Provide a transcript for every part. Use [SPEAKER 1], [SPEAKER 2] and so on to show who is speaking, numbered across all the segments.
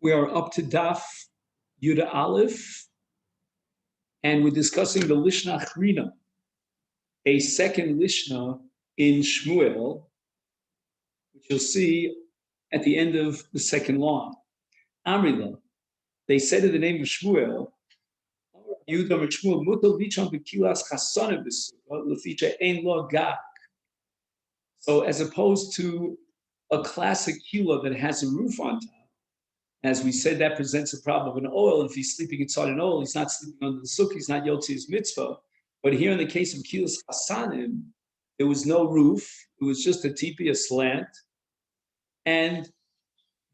[SPEAKER 1] We are up to Daf Yuda Aleph, and we're discussing the Lishna Achrina, a second Lishna in Shmuel, which you'll see at the end of the second line. Amrila, they said in the name of Shmuel, Yuda Shmuel, Mutal Vichon Bekilas Chasanim B'Sukkah, Leficha Ein Lo Gag. So as opposed to a classic kila that has a roof on top, as we said, that presents a problem of an oil. If he's sleeping inside an oil, he's not sleeping under the sukkah, he's not Yotzi's mitzvah. But here in the case of Kilas Chasanim, there was no roof, it was just a tipi, a slant, and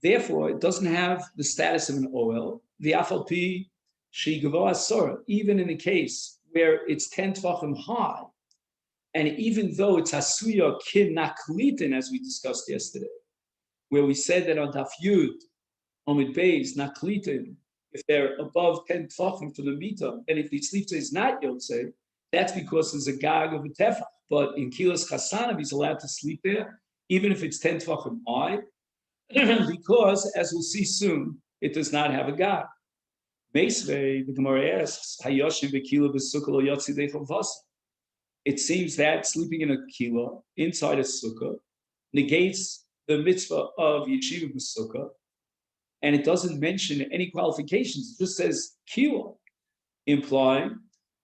[SPEAKER 1] therefore it doesn't have the status of an oil. The afalpi shigavo asora, even in the case where it's 10 tvachim high, and even though it's asuya kin naklitin, as we discussed yesterday, where we said that on Daf Yud, Omid Beis, Naklitin, if they're above 10 tefachim from the mita, and if the sleep is not Yotze, that's because there's a gag of a tefach. But in Kilas Chasanim, he's allowed to sleep there, even if it's 10 tefachim high, because, as we'll see soon, it does not have a gag. Meisvei, the Gemara asks, Hayoshim beKila b'sukkah lo yotzi deichel vasa. It seems that sleeping in a kila, inside a sukkah, negates the mitzvah of yeshiva b'sukkah, and it doesn't mention any qualifications. It just says kila, implying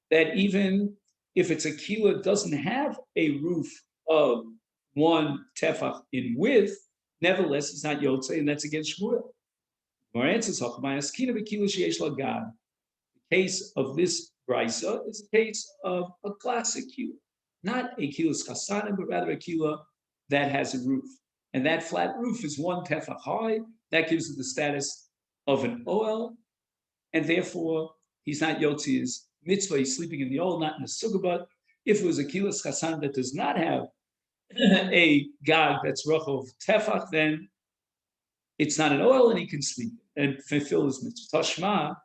[SPEAKER 1] that even if it's a kila, it doesn't have a roof of 1 tefach in width, nevertheless, it's not yotze, and that's against Shmuel. The case of this brisa is a case of a classic kila, not a kilas chasanim, but rather a kila that has a roof. And that flat roof is 1 tefach high. That gives it the status of an oil, and therefore he's not Yotzi's mitzvah. He's sleeping in the oil, not in the sukkah. But if it was a kilas chasan that does not have a gag that's rachov tefach, then it's not an oil, and he can sleep and fulfill his mitzvah. Tashma,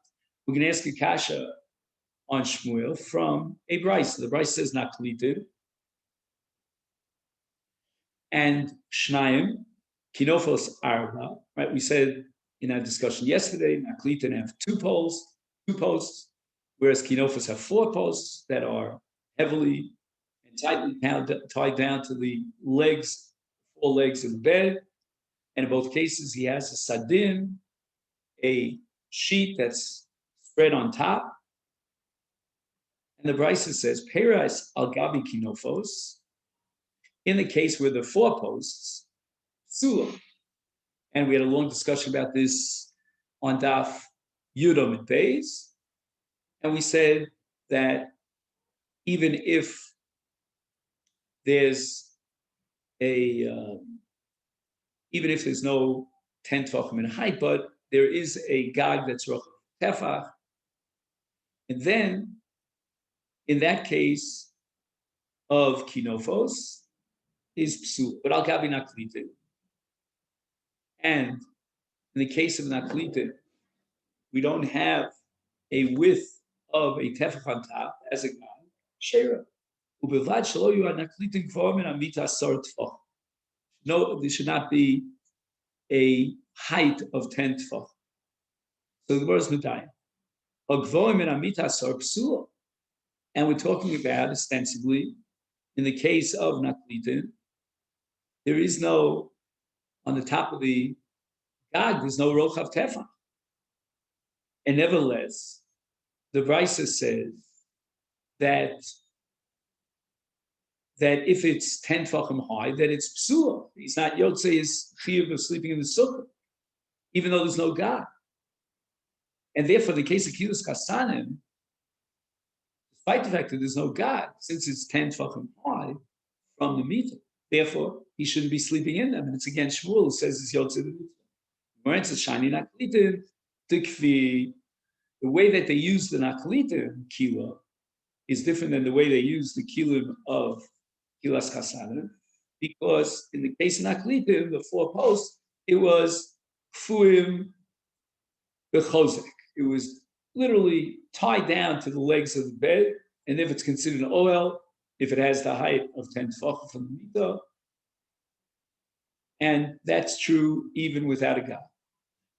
[SPEAKER 1] we're going to ask a kasha on Shmuel from a brisa. The brisa says naklitiv, and shnayim kinofos arba. Right, we said in our discussion yesterday, naklitin have 2 posts, whereas kinofos have 4 posts that are heavily and tightly tied down to the 4 legs of the bed. And in both cases, he has a sadin, a sheet that's spread on top. And the brisa says, Peras al gabi kinofos, in the case where the 4 posts, sula. And we had a long discussion about this on Daf Yudom Beis. And we said that even if there's no 10 tefachim in height, but there is a gag that's roch tefach, and then in that case of kinofos is psul, but al gabi naklitin. And in the case of naklitin, we don't have a width of a tefach on top as a gag, shera. Ubevad shelo yu naklitin kvorim and amita asar tefach. No, there should not be a height of 10 tefach. So the word is medayim. Agvoim and amita asar psula. And we're talking about, ostensibly, in the case of naklitin, there is no, on the top of the gag, there's no rochav tefach. And nevertheless, the brisa says that if it's 10 tefachim high, that it's psula. He's not yotze his chiyuv of sleeping in the sukkah, even though there's no gag. And therefore, the case of kilas kasanim, despite the fact that there's no gag, since it's 10 tefachim high from the meter, therefore he shouldn't be sleeping in them, and it's against Shmuel, who says it's yotze the mitzvah. Moran says shiny naklitin tikvi. The way that they use the naklitin kila is different than the way they use the kilim of kilas chasanim, because in the case of naklitin, the 4 posts, it was kfuim bechozek. It was literally tied down to the legs of the bed, and if it's considered an oil, if it has the height of 10 tefachim from the mita, and that's true even without a gag.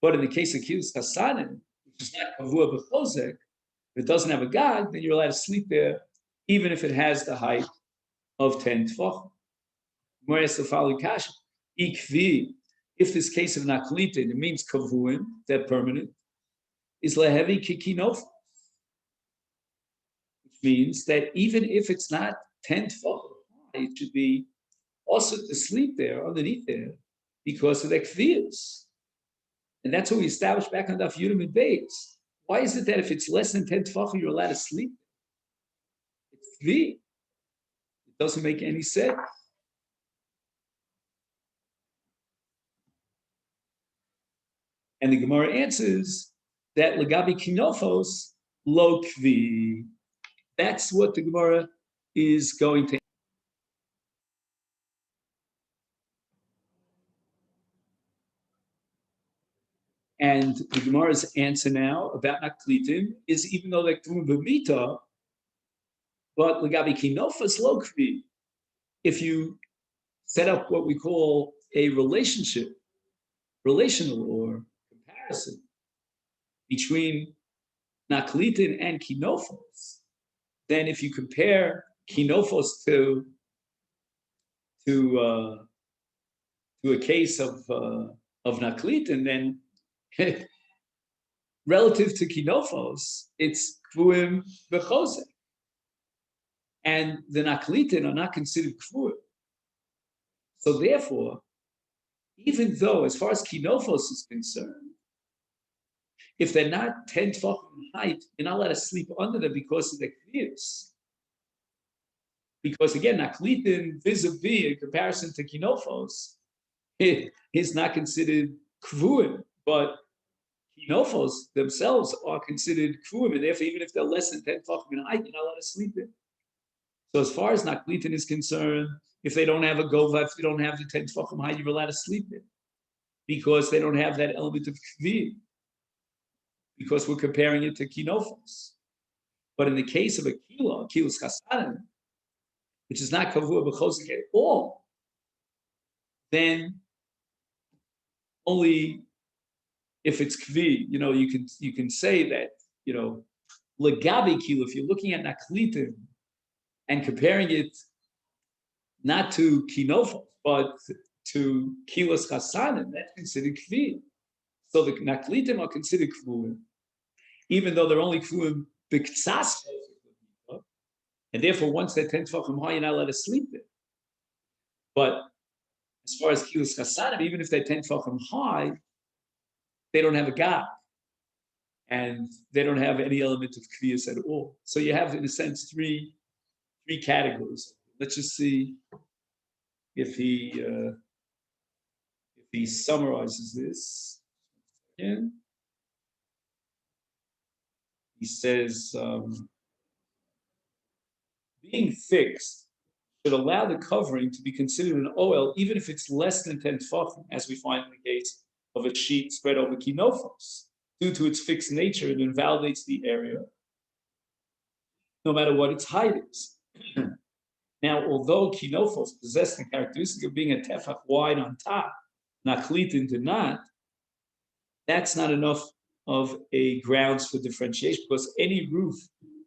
[SPEAKER 1] But in the case of Kilus Chasanim, which is not Kavua B'chozek, if it doesn't have a gag, then you're allowed to sleep there, even if it has the height of 10 tefachim. If this case of naklitin, it means kavuim, they're permanent, is lehevi kikinof, which means that even if it's not 10 tefachim, it should be also to sleep there, underneath there, because of the kvias. And that's what we established back on Daf Yudam and Beis. Why is it that if it's less than 10 tefachim, you're allowed to sleep? It's kvi. It doesn't make any sense. And the Gemara answers that legabi kinofos lo kvi. That's what the Gemara is going to. And the Gemara's answer now about naklitim is even though they're k'vum b'mita, but legabi kinofos lo kvi. If you set up what we call a relational or comparison between naklitin and kinofos, then if you compare kinofos to a case of naklitin, then relative to kinofos, it's kvuim b'chozek, and the naklitin are not considered kvuim. So therefore, even though, as far as kinofos is concerned, if they're not 10 tefachim in height, you're not allowed to sleep under them because of the kviyas. Because again, naklitin vis-a-vis in comparison to kinofos, it is not considered kvuim, but kinofos themselves are considered kvuim, and therefore, even if they're less than 10 tefachim in height, you're not allowed to sleep in. So as far as naklitin is concerned, if they don't have a gova, if they don't have the 10 tefachim height, you're allowed to sleep in, because they don't have that element of kvi, because we're comparing it to kinofos. But in the case of a kilus chasadim, which is not kavua b'chozek at all, then only if it's kvi, you can say that, legabi kilo, if you're looking at naklitim and comparing it not to kinofos, but to kilus chasadim, that's considered kvi. So the naklitim are considered kvuim, even though they're only kvuim b'ktsas, and therefore once they're 10 tefachim high, you're not allowed to sleep there. But as far as kilus chasadim, even if they're 10 tefachim high, they don't have a gag, and they don't have any element of kviyas at all. So you have, in a sense, three categories. Let's just see if he summarizes this. Again, he says, being fixed should allow the covering to be considered an oil, even if it's less than 10 tefachim, as we find in the case of a sheet spread over kinofos. Due to its fixed nature, it invalidates the area, no matter what its height is. Now, although kinofos possess the characteristic of being a tefach wide on top, naklitin do not, that's not enough of a grounds for differentiation, because any roof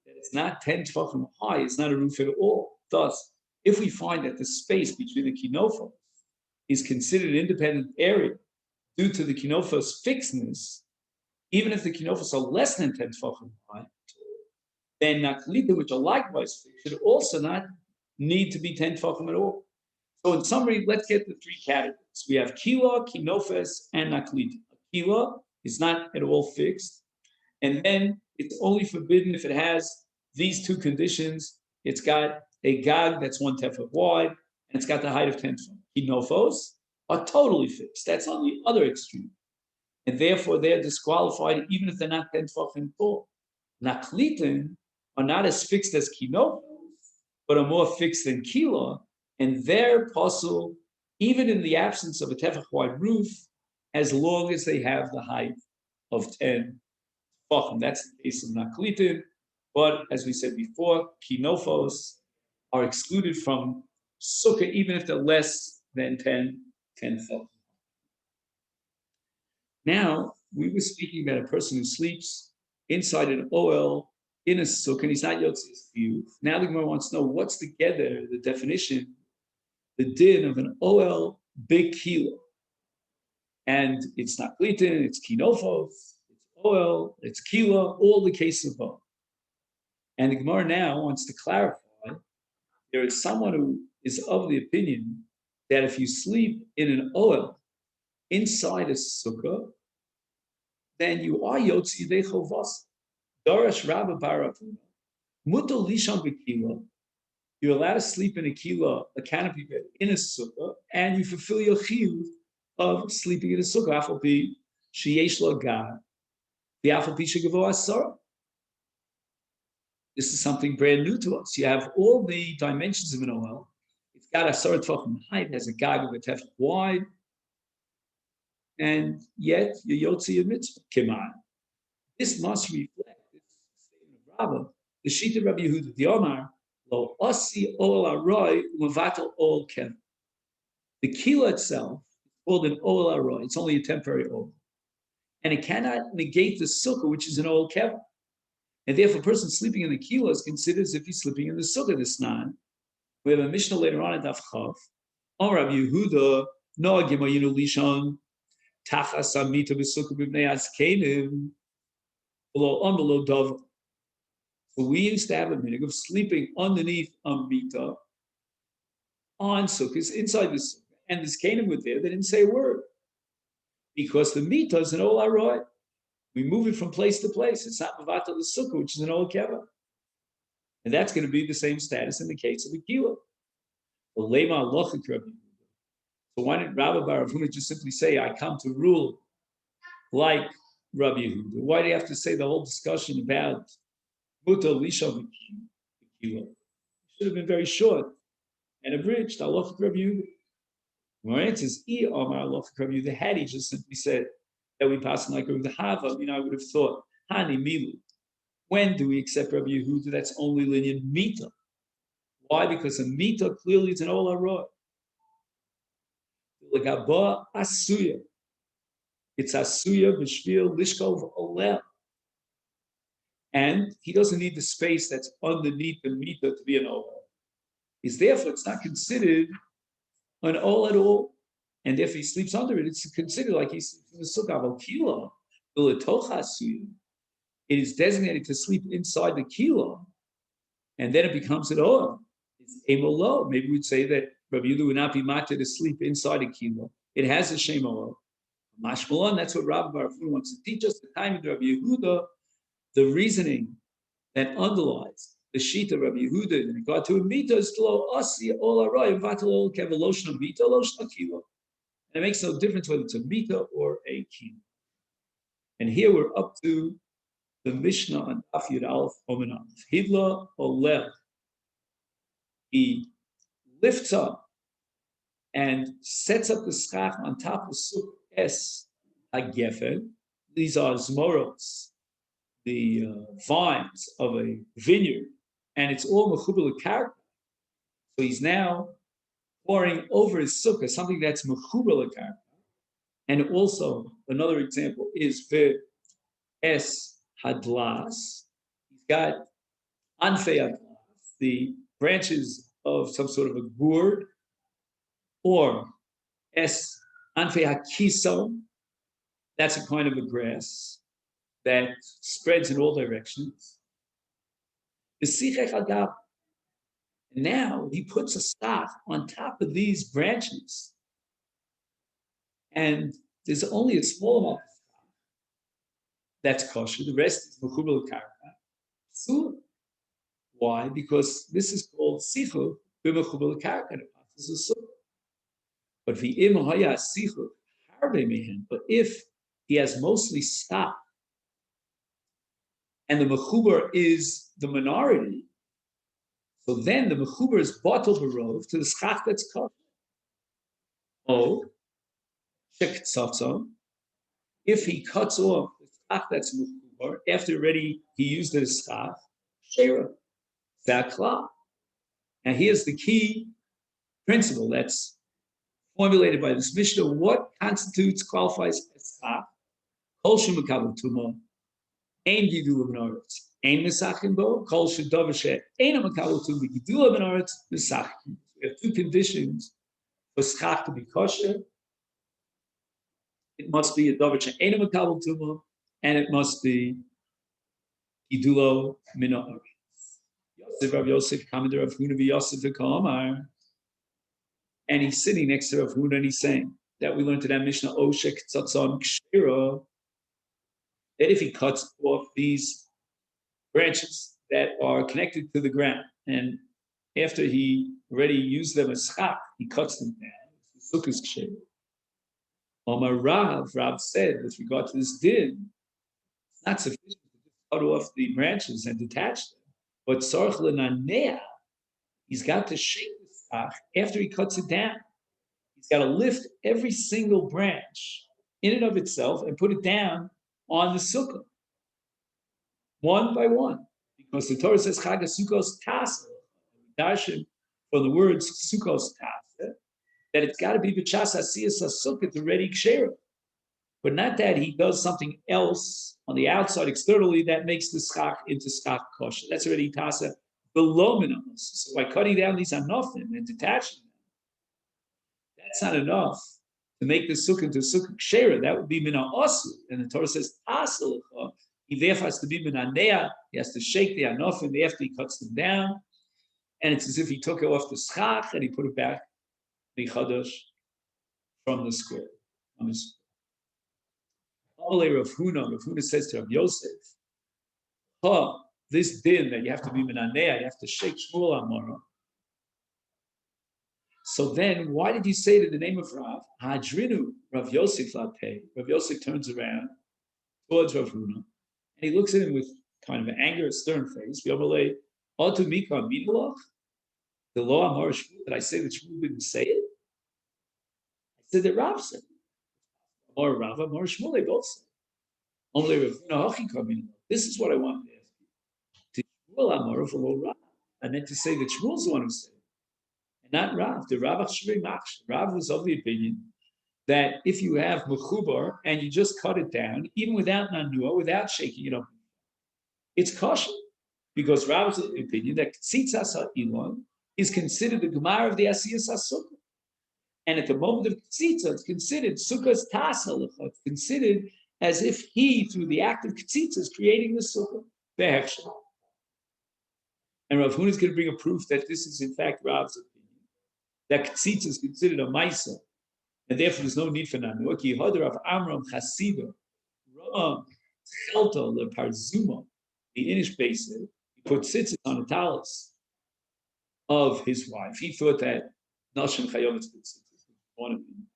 [SPEAKER 1] that is not 10 tefachim high is not a roof at all. Thus, if we find that the space between the kinofos is considered an independent area due to the kinofos fixedness, even if the kinofos are less than 10 tefachim high, then naklitin, which are likewise fixed, should also not need to be 10 tefachim at all. So in summary, let's get the three categories. We have kila, kinofos, and naklitin. Kila is not at all fixed, and then it's only forbidden if it has these two conditions. It's got a gag that's 1 tefach wide, and it's got the height of 10 tefach. Kinofos are totally fixed. That's on the other extreme, and therefore they're disqualified even if they're not 10 tefachim tall. Naklitin are not as fixed as kinofos, but are more fixed than kila, and they're possible even in the absence of a tefach wide roof, as long as they have the height of 10 tefachim. That's the case of naklitin. But as we said before, kinofos are excluded from sukkah even if they're less than 10 tefachim. Now we were speaking about a person who sleeps inside an OL in a sukkah and he's not Yotzis Chiyuv. Now the Gemara wants to know what's together, the definition, the din of an OL big kilo. And it's not glitin, it's kinofos, it's OL, it's kilo, all the cases of both. And the Gemara now wants to clarify there is someone who is of the opinion that if you sleep in an OL inside a sukkah, then you are Yotzi Yidei Chovas. Darash Rabba Baravuna. Muto Lishon B'Kila. You're allowed to sleep in a kila, a canopy bed, in a sukkah, and you fulfill your chiyuv of sleeping in a sukkah. Afal pi sheyesh lo gad, the afal pi shegavo asar. This is something brand new to us. You have all the dimensions of an OL. It's got a sort of height, it has a gag of a tefach wide, and yet you're Yotzi a mitzvah. Keman. This must reflect this statement of Rabbah, the Shita Rabbi Yehuda, the Omar, lo osi ol aroy umevatel ol kev. The kila itself is called an ol aroy. It's only a temporary ol, and it cannot negate the sukkah, which is an ol kev. And therefore, a person sleeping in the kila is considered as if he's sleeping in the sukkah. This nan. We have a Mishnah later on in Daf Chav. On Rabbi Yehuda, no gemayinu lishon tachas amita b'sukkah b'bnei azkenim below on below dov. So we used to have a minhag of sleeping underneath a mita on sukkahs inside the sukkah, and this Canaan were there. They didn't say a word because the mita is an ol aroy. We move it from place to place. It's not mavata the sukkah, which is an ol keva, and that's going to be the same status in the case of the kilo. So why didn't Rabbi Baravuna just simply say, "I come to rule like Rabbi Yehuda"? Why do you have to say the whole discussion about Muta Lisha Kilo? Should have been very short and abridged. Allah Rabbi Yehuda. My answer is Allah Rabbi Yehuda. Had he just simply said that we pass like Rabbi Hava, I would have thought Hani Milu. When do we accept Rabbi Yehuda? That's only linear mita. Why? Because a mita clearly is an ol aroy. Legaba asuya. It's asuya b'shvil lishkov olel. And he doesn't need the space that's underneath the mita to be an ol. Therefore, it's not considered an ol at all. And if he sleeps under it, it's considered like he sleeps in the sukkah. Kilo, it is designated to sleep inside the kilo, and then it becomes an ol. It's emolo. Maybe we'd say that Rabbi Yehuda would not be matter to sleep inside a kilo. It has a shem ol. Mashmalon, that's what Rabbi Baravuna wants to teach us. The time of Rabbi Yehuda, the reasoning that underlies the sheet of Rabbi Yehuda in regard to a mita is lo asi ol aroy vatal ol keveloshna mita loshna kilo. And it makes no difference whether it's a mita or a kilo. And here we're up to the Mishnah on Daf Yud Aleph Omen Aleph. Hidla olel. He lifts up and sets up the schach on top of Sukkah Es HaGefen. These are zmoros, the vines of a vineyard, and it's all mechubel character. So he's now pouring over his sukkah something that's mechubel character. And also another example is the es hadlas. He's got anfei hadlas, the branches of some sort of a gourd, or es anfei hakiso. That's a kind of a grass that spreads in all directions. And now he puts a staff on top of these branches. And there's only a small amount of staff that's kosher. The rest is mechubel karka. So why? Because this is called sichu b'mechubel karka. But if he has mostly staff, and the mechuber is the minority, so then the mechuber is batel barov to the schach that's kosher. Oh, if he cuts off the schach that's mechuber after already he used it as schach, shera, zakla. Now here's the key principle that's formulated by this Mishnah. What qualifies as schach? Kol shemakabel tuma, ein gidula b'naretz, ein mesachim bo. Kol shedavar she'eina makabel tuma, gidula b'naretz, mesachim. We have two conditions for schach to be kosher. It must be a davar she'eina makabel tuma, and it must be gidulo minaretz. Yosef Rav Yosef, commander of Huna v'Yosef v'Kamar, and he's sitting next to Rav Huna and he's saying that we learned in that Mishnah, Oshek Tzatzon Kshira, that if he cuts off these branches that are connected to the ground, and after he already used them as schach, he cuts them down. Sukkah's Kshira. Omar Rav said, with regard to this din, it's not sufficient to just cut off the branches and detach them, but Tzarech L'Nanea, he's got to shake the schach after he cuts it down. He's got to lift every single branch in and of itself and put it down on the sukkah, one by one. Because the Torah says, Chag HaSukkos Tasa, darshan from the words Sukkos Tasa, that it's got to be B'chas Asiyas HaSukkah to ready Kshera. But not that he does something else on the outside externally that makes the schach into schach kosher. That's already Tasa below minamos. So by cutting down these anofim and detaching them, that's not enough to make the sukkah into sukkah kshera. That would be mina asu. And the Torah says, asel. He therefore has to be mina nea. He has to shake the anofim after he cuts them down. And it's as if he took it off the schach and he put it back, the chadash, from the square. Rav Huna says to Rav Yosef, this din that you have to be mina nea, you have to shake Shmuel Amora. So then, why did you say to the name of Rav, Hadrinu, Rav Yosef Latei? Rav Yosef turns around towards Rav Huna, and he looks at him with kind of an anger, a stern face. Yomalei, Otu Mika Minulach, the law Amar Shmuel, did I say that Shmuel didn't say it? I said that Rav said it. Amar Rav, Amar Shmuel, they both said it. Omalei Rav Huna, Hachi Minulach. This is what I wanted to ask you. To Shmuel Amar of Rav, I meant to say that Shmuel's the one who said it. Not Rav. The Rav Rav was of the opinion that if you have mechubar and you just cut it down, even without nanua, without shaking it up, it's kosher. Because Rav was of the opinion that tzitzas ha'ilon is considered the gemara of the asiyas ha'sukkah. And at the moment of tzitzah, it's considered sukkah's tasa. It's considered as if he, through the act of tzitzah, is creating the sukkah. And Rav Huna is going to bring a proof that this is in fact Rav's opinion. That Ktsitz is considered a Maisa, and therefore there's no need for Nanua. Ki Hadar of Amram Chasida, Ram Chelta Le Parzuma, the Inish Basin, he put tzitzit on the talus of his wife. He thought that Nashim Chayomitz put tzitzit, one of them.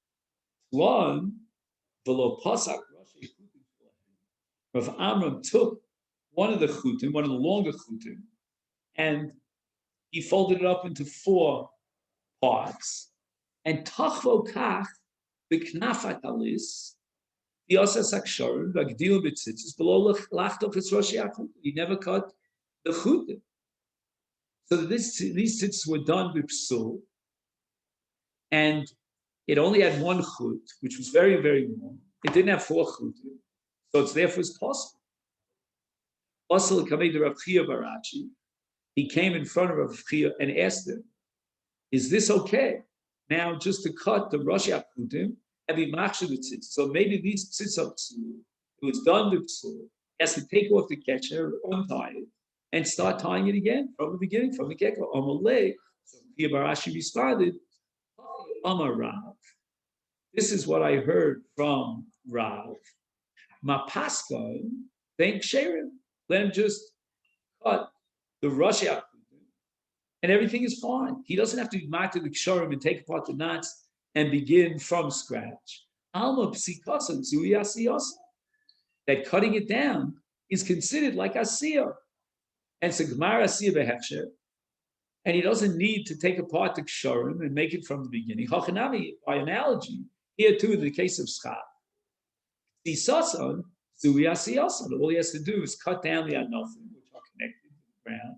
[SPEAKER 1] One, below Pasak, Rav Amram took one of the chutim, one of the longer chutim, and he folded it up into 4 parts, and tachvo kach b'knafat alis the osas aksharim v'agdil b'tzitzis below lachtok etzroshi akut. He never cut the chutim, so that these tzitzis were done with psul, and it only had 1 chut, which was very, very long. It didn't have 4 chutim, so it's therefore it's possible. Also, the Rav Chia Barachi, he came in front of Rav Chia and asked him, is this okay? Now, just to cut the Rosh Akutim and be machshav the tzitzis. So maybe these tzitzis are psul. It was done with psul. He has to take off the ketcher, untie it, and start tying it again from the beginning, from the get-go. Amalei. So Pia Barashi responded, Amar Rav. This is what I heard from Rav. Ma Pascha, thank Sherim. Let him just cut the Rosh Akutim, and everything is fine. He doesn't have to mark to the ksharim and take apart the knots and begin from scratch. Alma psikasan zuyasiyasa. That cutting it down is considered like asiyah. And it's a gemara asiyah behechsher. And he doesn't need to take apart the ksharim and make it from the beginning. Hachanami, by analogy, here too in the case of schach. Sisasan zuyasiyasa. All he has to do is cut down the anofim, which are connected to the ground.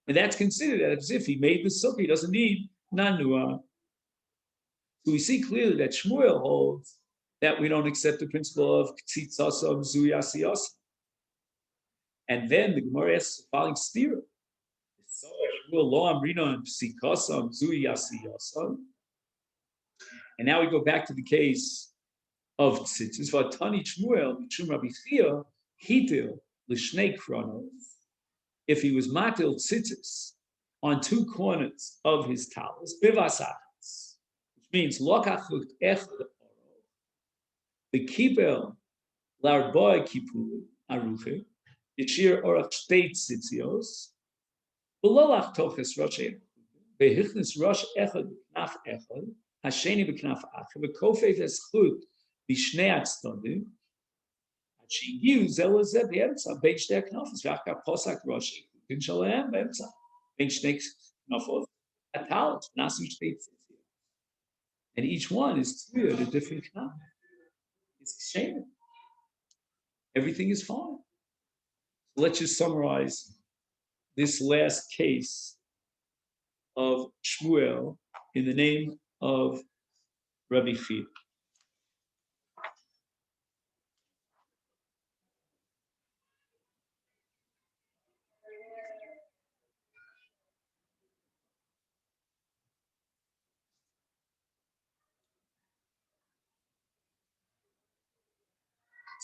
[SPEAKER 1] And that's considered as if he made the sukkah. He doesn't need nanua. So we see clearly that Shmuel holds that we don't accept the principle of Ktzitzasam Zuyasiyasam. And then the Gemara asks the following stira. And now we go back to the case of tzitzis. Vatani Shmuel, Mishum Rabbi Chia, Hitil, Lishnei Kronos. If he was matil tzitzis on two corners of his talis, bivasachas, which means lokachut echad the kibel larboy kipul aruche, yishir orach shtei tzitzios, belolach toches rosh echad, vehichnis rosh echad knaf echad, hasheni b'knaf achad, v'kofei v'eschut b'shnei atztodim, שהגיעו זה לזה באמצע, בין שתי הכנפות, ואחר פוסק ראשי, בין שלהם באמצע, בין שתי כנפות, הטלת, נעשו שתי ציציות. And each one is clear at a different knot. It's shame. Everything is fine. So let's just summarize this last case of Shmuel in the name of Rabbi Chia.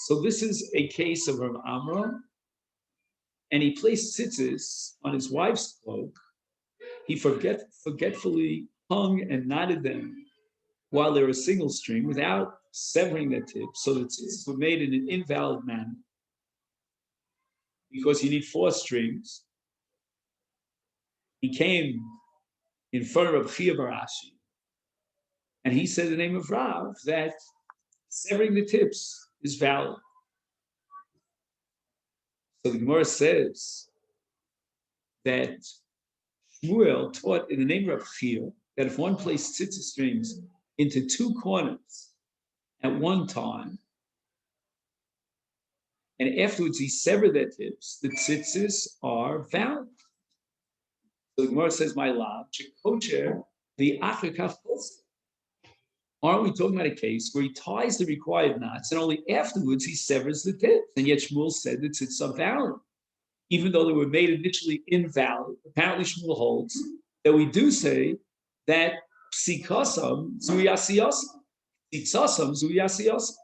[SPEAKER 1] So this is a case of Rav Amram, and he placed tzitzis on his wife's cloak. He forgetfully hung and knotted them while they were a single string without severing their tips, so the tzitzis were made in an invalid manner. Because you need 4 strings, he came in front of Chia Barashi, and he said the name of Rav that severing the tips is valid. So the Gemara says that Shmuel taught in the name of Chia that if one placed tzitzis strings into 2 corners at one time, and afterwards he severed their tips, the tzitzis are valid. So the Gemara says, my lab, Chikocher, the Achakaf. Aren't we talking about a case where he ties the required knots and only afterwards he severs the tips? And yet Shmuel said that it's valid, even though they were made initially invalid. Apparently Shmuel holds that we do say that psikasam zuyasiyasam, psiksasam zuyasiyasam.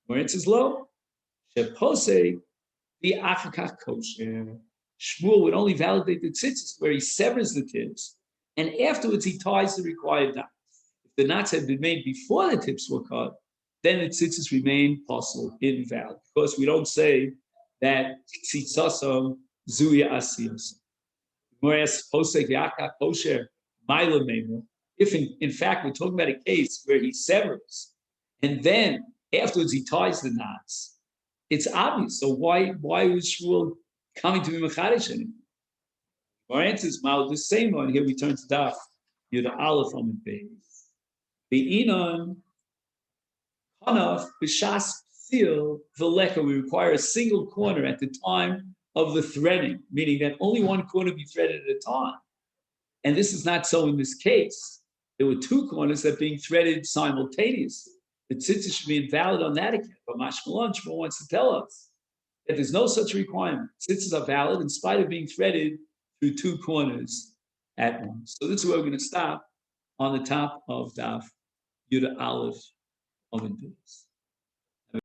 [SPEAKER 1] Where it says low, shepose the achakach kosher. Shmuel would only validate the tzitzis where he severs the tips and afterwards he ties the required knots. The knots had been made before the tips were cut, then the tzitzis remain possible, invalid. Because we don't say that tzitzasam zuya asiyasam. If in fact we're talking about a case where he severs and then afterwards he ties the knots, it's obvious. So why was Shmuel coming to be mechadish anymore? Our answer is the same one. Here we turn to Daf Yud Aleph on the page. Be'inon Hanaf b'shas seal v'leka. We require a single corner at the time of the threading, meaning that only one corner be threaded at a time. And this is not so in this case. There were 2 corners that are being threaded simultaneously. The tzitzis should be invalid on that account. But Mashmalon Shmuel wants to tell us that there's no such requirement. Tzitzis are valid in spite of being threaded through 2 corners at once. So this is where we're going to stop on the top of Daf Yud Aleph of Indus.